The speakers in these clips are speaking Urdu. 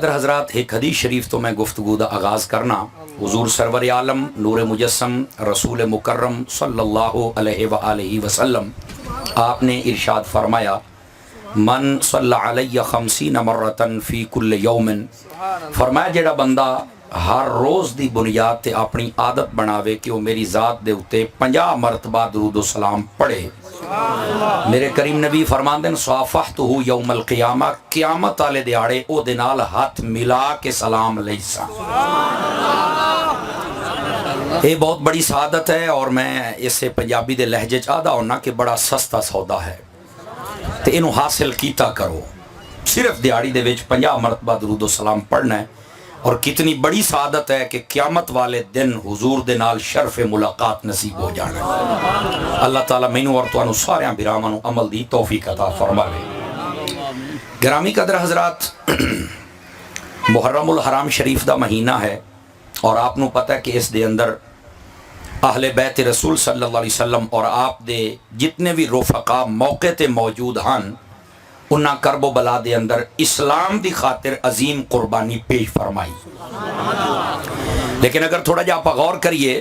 حضرات ایک حدیث شریف تو میں گفتگو دا آغاز کرنا حضور سرور عالم نور مجسم رسول مکرم صلی اللہ علیہ وآلہ وسلم آپ نے ارشاد فرمایا من صلی علی 50 مرتن فی کل یوم، فرمایا جڑا بندہ ہر روز دی بنیاد تے اپنی عادت بناوے کہ وہ میری ذات دے اتے 50 مرتبہ درود و سلام پڑھے، میرے کریم نبی فرماندے صافحتہ یوم القیامہ، قیامت والے دیہاڑے او دے نال ہاتھ ملا کے سلام لیسا۔ یہ بہت بڑی سعادت ہے اور میں اسے پنجابی دے لہجے چاہتا ہونا کہ بڑا سستا سودا ہے تے انہوں حاصل کیتا کرو۔ صرف دیہاڑی دے وچ 50 مرتبہ درود و سلام پڑھنا ہے، اور کتنی بڑی سعادت ہے کہ قیامت والے دن حضور دے نال شرف ملاقات نصیب ہو جانا ہے۔ اللہ تعالیٰ مینوں اور تانوں ساریاں بھراواں نوں عمل دی توفیق عطا فرماوے۔ گرامی قدر حضرات، محرم الحرام شریف دا مہینہ ہے اور آپ نوں پتہ ہے کہ اس دے اندر اہل بیت رسول صلی اللہ علیہ وسلم اور آپ دے جتنے بھی رفقا موقع تے موجود ہن، انہاں کرب و بلا دے اندر اسلام دی خاطر عظیم قربانی پیش فرمائی۔ لیکن اگر تھوڑا جا آپ غور کریے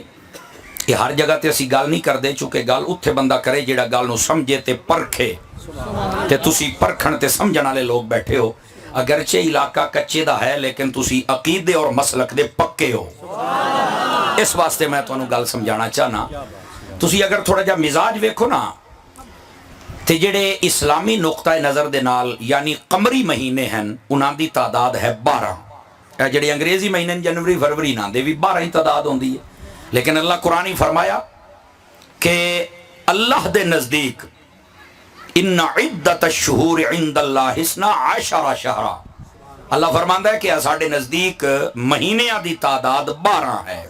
کہ ہر جگہ تے اسی گال نہیں کر دے، چونکہ گال اتھے بندہ کرے جیڑا گال نو سمجھے تے پرکھے، تے تسی پرکھن تے سمجھن والے لوگ بیٹھے ہو، اگرچہ علاقہ کچے دا ہے لیکن تسی عقیدے اور مسلک دے پکے ہو۔ اس واسطے میں تانوں گل سمجھانا چاہنا، تسی اگر تھوڑا جا مزاج ویکھو نا تے جڑے اسلامی نقطہ نظر دے نال یعنی قمری مہینے ہیں انہاں دی تعداد ہے 12، جڑے انگریزی مہینے جنوری فروری نہ دے بھی 12 ہی تعداد ہوندی ہے، لیکن اللہ قرآن فرمایا کہ اللہ دے نزدیک ان عدت الشہور عند اللہ 12 شہرا، اللہ فرماندا ہے کہ ساڈے نزدیک مہینیاں دی تعداد 12 ہے۔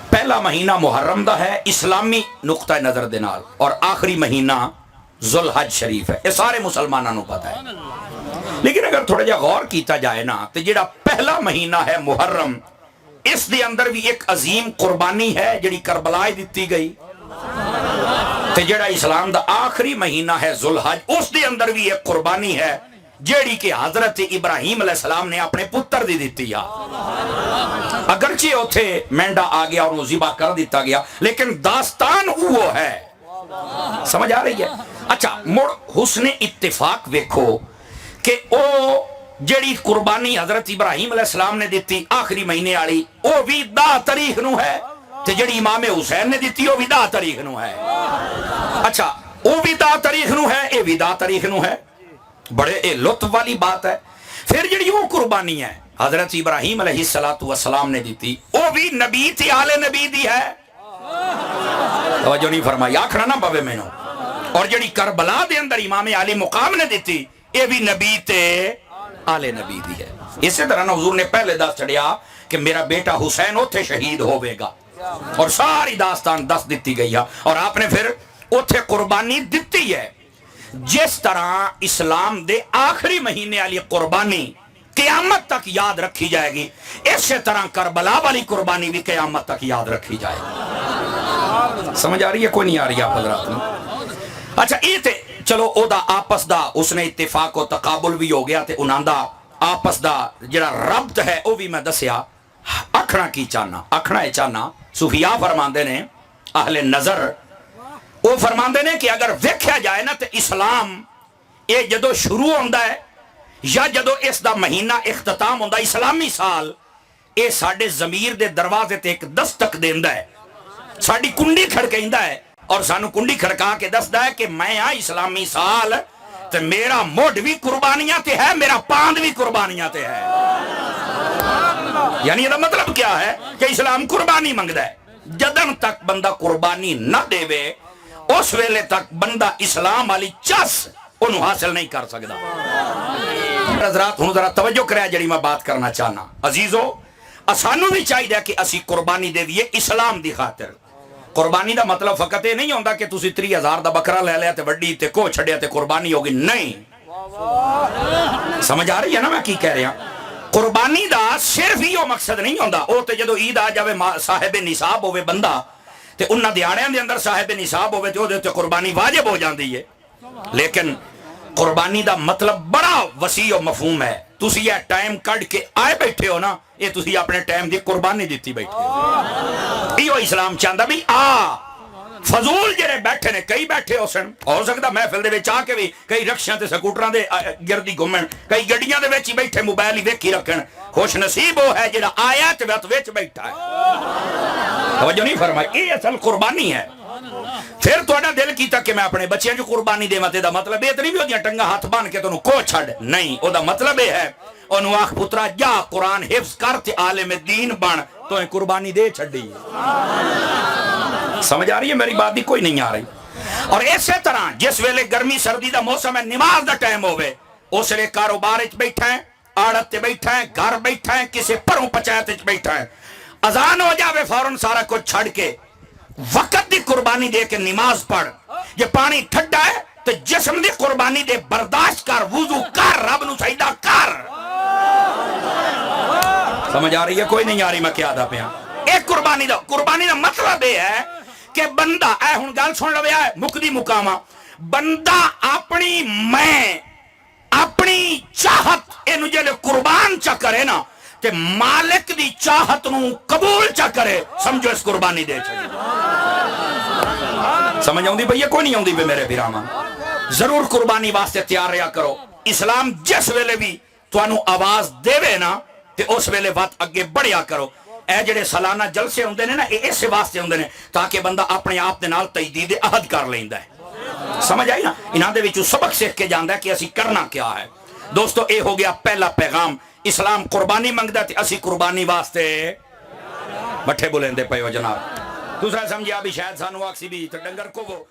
پہلا مہینہ محرم دا ہے اسلامی نقطہ نظر دے نال، اور آخری مہینہ ذوالحج شریف ہے، یہ سارے مسلمانوں کو پتہ ہے۔ لیکن اگر تھوڑا جا غور کیتا جائے نا تو جڑا پہلا مہینہ ہے محرم، اس دے اندر بھی ایک عظیم قربانی ہے جڑی کربلا دتی گئی، تے جڑا اسلام دا آخری مہینہ ہے ذوالحج، اس دے اندر بھی ایک قربانی ہے جیڑی کہ حضرت ابراہیم علیہ السلام نے اپنے پتر دی دیتی ہے۔ اگرچہ اتھے مینڈا آ گیا اور وہ ذبح کر دیتا گیا، لیکن داستان وہ ہے، سمجھ آ رہی ہے؟ اچھا مڑ حسن اتفاق ویکھو کہ او جیڑی قربانی حضرت ابراہیم علیہ السلام نے دیتی آخری مہینے والی، وہ بھی 10 تاریخ نو ہے، تے جیڑی امام حسین نے دیتی وہ بھی 10 تاریخ نو ہے۔ اچھا وہ بھی 10 تاریخ نو ہے، یہ بھی 10 تاریخ نو ہے، بڑے لطف والی بات ہے۔ پھر جڑی وہ قربانی ہے حضرت ابراہیم علیہ السلام نے دیتی، وہ بھی نبی تے آل نبی دی ہے، توجہ نہیں فرمائی، آکھنا نہ پوے مینوں۔ اور جڑی کربلا دے اندر امام علی مقام نے دیتی، یہ بھی نبی تے آل نبی دی ہے۔ اسی طرح حضور نے پہلے دس چڑھیا کہ میرا بیٹا حسین اوتھے شہید ہوے گا، اور ساری داستان دس دیتی گئی ہے، اور آپ نے پھر اوتھے قربانی دیتی ہے۔ جس طرح اسلام دے آخری مہینے والی قربانی قیامت تک یاد رکھی جائے گی، اسی طرح کربلا والی قربانی بھی قیامت تک یاد رکھی جائے گی۔ سمجھ آ رہی ہے؟ کوئی نہیں آ رہی آپ حضرات نے؟ اچھا یہ تے چلو او دا آپس دا اس نے اتفاق و تقابل بھی ہو گیا، تے انہاں دا آپس دا جڑا ربط ہے وہ بھی میں دسیا۔ اکھنا کی چاہنا، اکھنا یہ چاہنا، صوفیاء فرماندے نے، اہل نظر وہ فرماندے نے کہ اگر ویکھیا جائے نا تو اسلام یہ جدو شروع ہوندا ہے یا جدو اس دا مہینہ اختتام ہوندا اسلامی سال، یہ ساڈے ضمیر دے دروازے تے ایک دستک دیندا ہے، ساڈی کنڈی کھڑکیندا ہے، اور سانو کنڈی کھڑکا کے دسدا ہے کہ میں ہاں اسلامی سال، تے میرا مڈ بھی قربانیاں تے ہے، میرا پاند بھی قربانیاں تے ہے۔ یعنی یہ مطلب کیا ہے کہ اسلام قربانی منگدا ہے، جدن تک بندہ قربانی نہ دے وے اس ویلے تک بندہ اسلام والی چس انہوں حاصل نہیں کر سکتا۔ حضرات ہوں ذرا توجہ کرے جڑی میں بات کرنا چاہنا، عزیزو اسانو بھی چاہیے کہ اسی قربانی دے دیئے اسلام دی خاطر۔ قربانی دا مطلب فقط یہ نہیں ہوندہ کہ تسی 30,000 دا بکرا لے لیا تے وڈی تے کو چھڑیا تے قربانی ہوگی، نہیں۔ سمجھ آ رہی ہے نا میں کی کہہ رہا؟ قربانی دا صرف ہی وہ مقصد نہیں ہوندہ، او تے جدو عید آ جاوے صاحب نصاب ہوئے بندہ تے انہاں دیاڑیاں دے اندر صاحب نصاب ہوئے تے قربانی واجب ہو جاندی ہے، لیکن قربانی دا مطلب بڑا وسیع و مفہوم ہے۔ تسی یہ ٹائم کڈ کے آئے بیٹھے ہو نا یہ تسی اپنے ٹائم دی قربانی دیتی بیٹھے ہو یہ اسلام چاہتا بھی فضول جڑے بیٹھے نے کئی بیٹھے ہو سن ہو سکتا محفل دے وچ آ کے بھی کئی رکشیاں تے سکوٹراں دے گردی گھومن کئی گڈیاں دے وچ ہی بیٹھے موبائل ہی ویکھی رکھن خوش نصیب وہ ہے جڑا آیا تے وچ بیٹھا ہے توجہ نہیں فرمائی یہ اصل قربانی ہے پھر تہاڈا دل کیتا کہ میں اپنے بچیاں جو قربانی دیواں تے دا مطلب یہ تے نہیں بھی اودیاں ٹنگاں ہاتھ بن کے تانوں کو چھڈ نہیں او دا مطلب یہ ہے اونوں آکھ پترا جا قرآن حفظ کر تے عالم دین بن تو قربانی دے چھڈی سمجھ آ رہی ہے میری بات بھی کوئی نہیں آ رہی اور اسی طرح جس ویلے گرمی سردی دا موسم ہے نماز دا ٹائم ہوئے اس لئے کاروبار اچ بیٹھا ہے آڑت تے بیٹھا ہے گھر بیٹھا ہے کسی پروں پچایت اچ بیٹھا ہے اذان ہو جاوے فوراً سارا کچھ چھڑ کے وقت دی قربانی دے کے نماز پڑھ یہ پانی ٹھڈا ہے تو جسم دی قربانی دے برداشت کر وضو کر رب نو سجدہ کر سمجھ آ رہی ہے کوئی نہیں آ رہی میں کیا دا پیا ایک قربانی دا مطلب یہ ہے کہ بندہ اے ہن گل سن لو ہے مکدی مقامہ بندہ اپنی چاہت اینو جے قربان چا کرے نا تے مالک دی چاہت نو قبول چا کرے سمجھو اس قربانی دے چھڑی سمجھ آؤں دی بھئی یہ کوئی نہیں آؤں دی بے میرے بیرامان ضرور قربانی واسطے تیار رہا کرو اسلام جس ویلے بھی تو انو آواز دے وے نا تے اس ویلے بات اگے بڑھیا کرو اے جڑے سالانہ جلسے ہوندے نے نا ایسے واسطے ہوندے نے تاکہ بندہ اپنے آپ دے نال تجدید عہد کر لیندا ہے سمجھ آئی نا انہاں دے وچوں سبق سیکھ کے جاندا ہے کہ اسی کرنا کیا ہے دوستو اے ہو گیا پہلا پیغام اسلام قربانی منگدا تے اسی قربانی واسطے بٹھے بولندے پئے ہو جناب دوسرا سمجھیا بھی شاید سانو آکسی بھی تے ڈنگر کو